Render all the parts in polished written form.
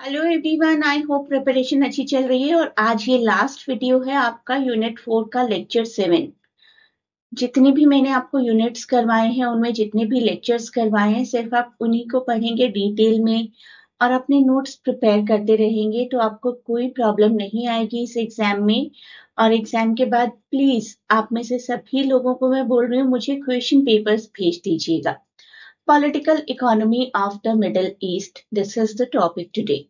Hello everyone, I hope preparation अच्छी चल रही है और आज ये लास्ट वीडियो है आपका यूनिट 4 का लेक्चर 7। जितनी भी मैंने आपको यूनिट्स करवाए हैं उनमें जितने भी लेक्चर्स करवाए हैं सिर्फ आप उन्हीं को पढ़ेंगे डिटेल में और अपने नोट्स प्रिपेयर करते रहेंगे तो आपको कोई प्रॉब्लम नहीं आएगी इस एग्जाम में। और एग्जाम के बाद प्लीज आप में से सभी लोगों को मैं बोल रही हूँ मुझे क्वेश्चन पेपर्स भेज दीजिएगा। Political economy of the middle east, this is the topic today.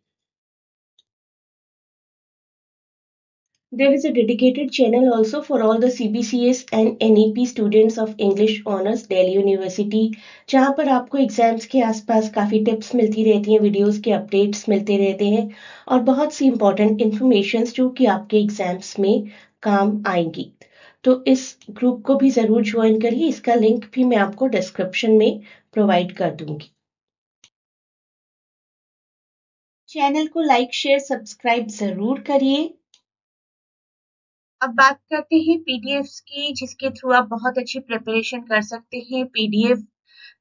There is a dedicated channel also for all the CBCS and NEP students of English Honors Delhi University, जहाँ पर आपको exams के आसपास काफ़ी tips मिलती रहती हैं, videos के अपडेट्स मिलते रहते हैं और बहुत सी इंपॉर्टेंट इन्फॉर्मेशन जो कि आपके एग्जाम्स में काम आएंगी। तो इस ग्रुप को भी ज़रूर ज्वाइन करिए, इसका लिंक भी मैं आपको डिस्क्रिप्शन में प्रोवाइड कर दूंगी। चैनल को लाइक शेयर सब्सक्राइब ज़रूर करिए। अब बात करते हैं पीडीएफ्स की जिसके थ्रू आप बहुत अच्छी प्रिपरेशन कर सकते हैं। पीडीएफ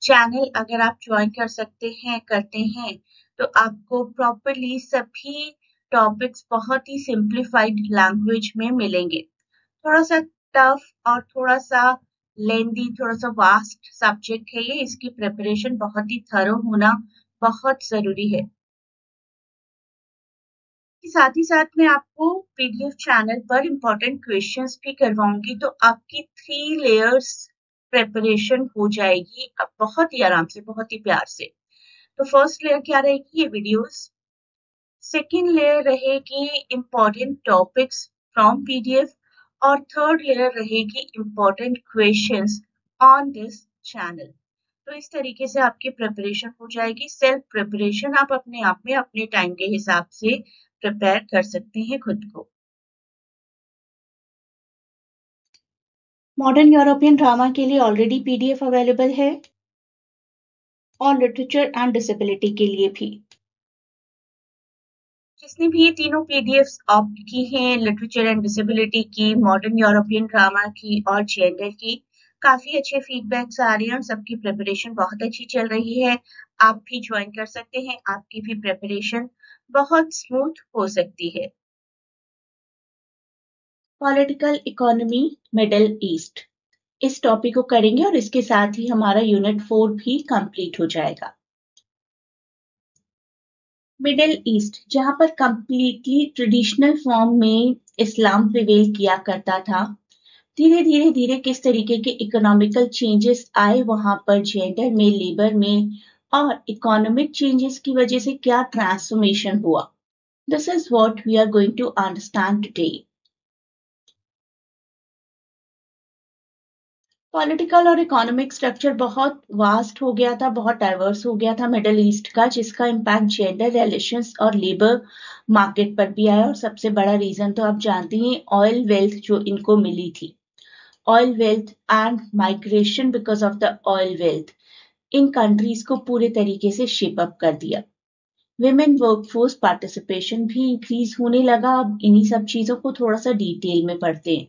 चैनल अगर आप ज्वाइन करते हैं तो आपको प्रॉपरली सभी टॉपिक्स बहुत ही सिंप्लीफाइड लैंग्वेज में मिलेंगे। थोड़ा सा टफ और थोड़ा सा लेंदी, थोड़ा सा वास्ट सब्जेक्ट है ये, इसकी प्रिपरेशन बहुत ही थरो होना बहुत जरूरी है। साथ ही साथ मैं आपको पीडीएफ चैनल पर इम्पोर्टेंट क्वेश्चंस भी करवाऊंगी तो आपकी 3 लेयर्स प्रिपरेशन हो जाएगी अब बहुत ही आराम से, बहुत ही प्यार से। तो फर्स्ट लेयर क्या रहेगी, ये वीडियोस। सेकंड लेयर रहेगी इम्पोर्टेंट टॉपिक्स फ्रॉम पीडीएफ और थर्ड लेयर रहेगी important questions on this channel. तो इस तरीके से आपकी प्रिपरेशन हो जाएगी। सेल्फ प्रिपरेशन आप अपने आप में अपने टाइम के हिसाब से प्रिपेयर कर सकते हैं खुद को। मॉडर्न यूरोपियन ड्रामा के लिए ऑलरेडी पीडीएफ अवेलेबल है और लिटरेचर एंड डिसेबिलिटी के लिए भी। जिसने भी ये तीनों पीडीएफ्स ऑप्ट की हैं, लिटरेचर एंड डिसेबिलिटी की, मॉडर्न यूरोपियन ड्रामा की और जेंडर की, काफी अच्छे फीडबैक्स आ रहे हैं और सबकी प्रिपरेशन बहुत अच्छी चल रही है। आप भी ज्वाइन कर सकते हैं, आपकी भी प्रिपरेशन बहुत स्मूथ हो सकती है। पॉलिटिकल इकोनॉमी मिडिल ईस्ट, इस टॉपिक को करेंगे और इसके साथ ही हमारा यूनिट 4 भी कंप्लीट हो जाएगा। मिडिल ईस्ट जहां पर कंप्लीटली ट्रेडिशनल फॉर्म में इस्लाम प्रिवेल किया करता था, धीरे धीरे किस तरीके के इकोनॉमिकल चेंजेस आए वहां पर, जेंडर में, लेबर में और इकोनॉमिक चेंजेस की वजह से क्या ट्रांसफॉर्मेशन हुआ, this is what we are going to understand today. Political और इकोनॉमिक स्ट्रक्चर बहुत वास्ट हो गया था, बहुत डाइवर्स हो गया था मिडिल ईस्ट का, जिसका इम्पैक्ट जेंडर रिलेशंस और लेबर मार्केट पर भी आया। और सबसे बड़ा रीजन तो आप जानते हैं, ऑयल वेल्थ जो इनको मिली थी, oil wealth and migration because of the oil wealth in countries को पूरे तरीके से शेप अप कर दिया। विमेन वर्कफोर्स पार्टिसिपेशन भी इंक्रीज होने लगा। अब इन्हीं सब चीजों को थोड़ा सा डिटेल में पढ़ते हैं।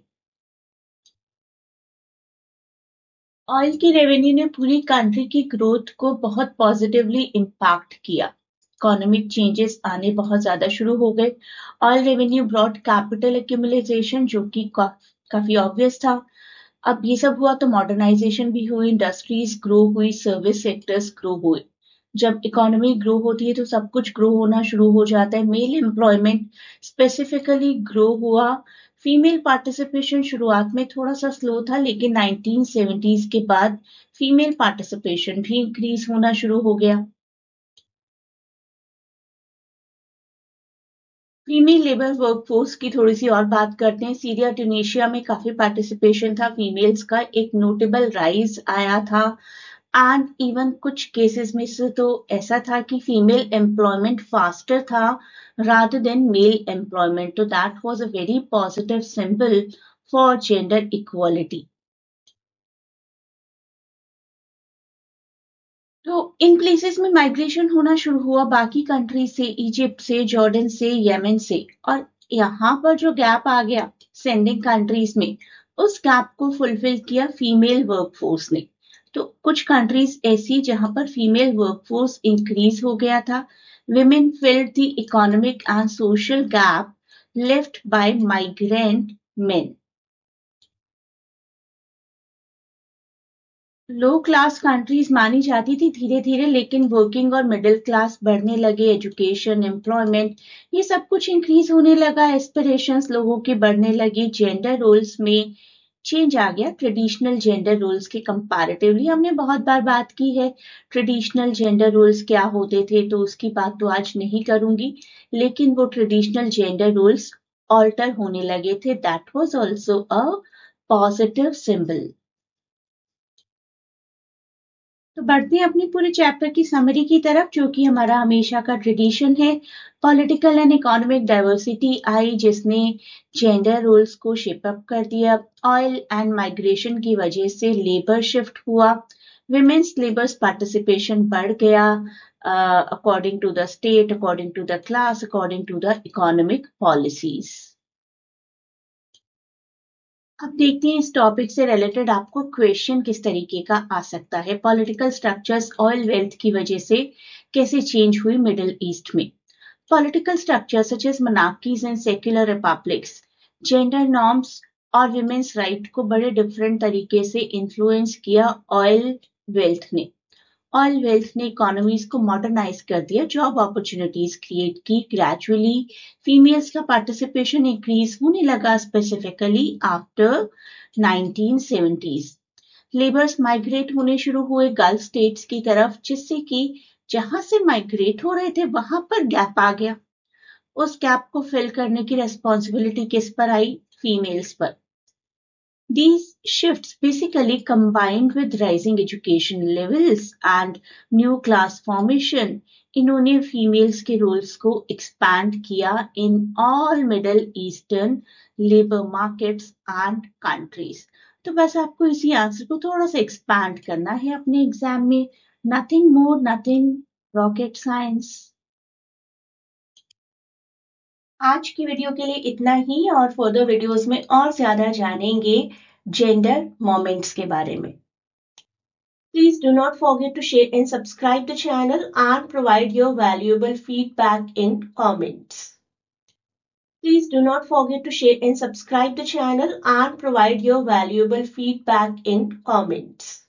ऑयल की रेवेन्यू ने पूरी कंट्री की ग्रोथ को बहुत पॉजिटिवली इम्पैक्ट किया। इकोनॉमिक चेंजेस आने बहुत ज्यादा शुरू हो गए। Oil revenue broad capital accumulation जो कि काफी ऑब्वियस था। अब ये सब हुआ तो मॉडर्नाइजेशन भी हुई, इंडस्ट्रीज ग्रो हुई, सर्विस सेक्टर्स ग्रो हुए। जब इकोनॉमी ग्रो होती है तो सब कुछ ग्रो होना शुरू हो जाता है। मेल एम्प्लॉयमेंट स्पेसिफिकली ग्रो हुआ। फीमेल पार्टिसिपेशन शुरुआत में थोड़ा सा स्लो था, लेकिन 1970s के बाद फीमेल पार्टिसिपेशन भी इंक्रीज होना शुरू हो गया। फीमेल लेबर वर्कफोर्स की थोड़ी सी और बात करते हैं। सीरिया, ट्यूनीशिया में काफी पार्टिसिपेशन था फीमेल्स का, एक नोटेबल राइज आया था। एंड इवन कुछ केसेस में से तो ऐसा था कि फीमेल एम्प्लॉयमेंट फास्टर था rather than male employment. So that was a very positive symbol for gender equality. तो इन प्लेसेस में माइग्रेशन होना शुरू हुआ बाकी कंट्री से, इजिप्ट से, जॉर्डन से, यमन से, और यहाँ पर जो गैप आ गया सेंडिंग कंट्रीज में, उस गैप को फुलफिल किया फीमेल वर्कफोर्स ने। तो कुछ कंट्रीज ऐसी जहां पर फीमेल वर्कफोर्स इंक्रीज हो गया था, Women filled the economic and social gap left by migrant men. Low class countries मानी जाती थी धीरे धीरे, लेकिन वर्किंग और मिडिल क्लास बढ़ने लगे, एजुकेशन, एम्प्लॉयमेंट, ये सब कुछ इंक्रीज होने लगा, एस्पिरेशंस लोगों की बढ़ने लगी, जेंडर रोल्स में चेंज आ गया। ट्रेडिशनल जेंडर रोल्स के कंपैरेटिवली हमने बहुत बार बात की है, ट्रेडिशनल जेंडर रोल्स क्या होते थे, तो उसकी बात तो आज नहीं करूंगी, लेकिन वो ट्रेडिशनल जेंडर रोल्स ऑल्टर होने लगे थे। That was also a positive symbol. तो बढ़ते हैं अपनी पूरे चैप्टर की समरी की तरफ, जो कि हमारा हमेशा का ट्रेडिशन है। पॉलिटिकल एंड इकोनॉमिक डाइवर्सिटी आई, जिसने जेंडर रोल्स को शेप अप कर दिया। ऑयल एंड माइग्रेशन की वजह से लेबर शिफ्ट हुआ, विमेन्स लेबर्स पार्टिसिपेशन बढ़ गया, according to the state, according to the class, according to the economic policies. अब देखते हैं इस टॉपिक से रिलेटेड आपको क्वेश्चन किस तरीके का आ सकता है। पॉलिटिकल स्ट्रक्चर्स ऑयल वेल्थ की वजह से कैसे चेंज हुई मिडिल ईस्ट में। Political structures such as monarchies and secular republics, gender norms और विमेन्स राइट को बड़े डिफरेंट तरीके से इन्फ्लुएंस किया ऑयल वेल्थ ने। ऑयल वेल्थ ने इकोनॉमीज को मॉडर्नाइज कर दिया, जॉब अपॉर्चुनिटीज क्रिएट की, ग्रेजुअली फीमेल्स का पार्टिसिपेशन इंक्रीज होने लगा, specifically after 1970s। Labours migrate होने शुरू हुए गल्फ स्टेट्स की तरफ, जिससे कि जहां से माइग्रेट हो रहे थे वहां पर गैप आ गया। उस गैप को फिल करने की रेस्पॉन्सिबिलिटी किस पर आई? फीमेल्स पर। These shifts basically combined with rising education levels and new class formation, इन्होंने फीमेल्स के रोल्स को एक्सपैंड किया in all middle eastern labour markets and countries. तो बस आपको इसी आंसर को थोड़ा सा एक्सपैंड करना है अपने एग्जाम में, nothing more, nothing rocket science. आज की वीडियो के लिए इतना ही, और फर्दर वीडियोस में और ज्यादा जानेंगे जेंडर मोमेंट्स के बारे में। Please do not forget to share and subscribe the channel and provide your valuable feedback in comments. Please do not forget to share and subscribe the channel and provide your valuable feedback in comments.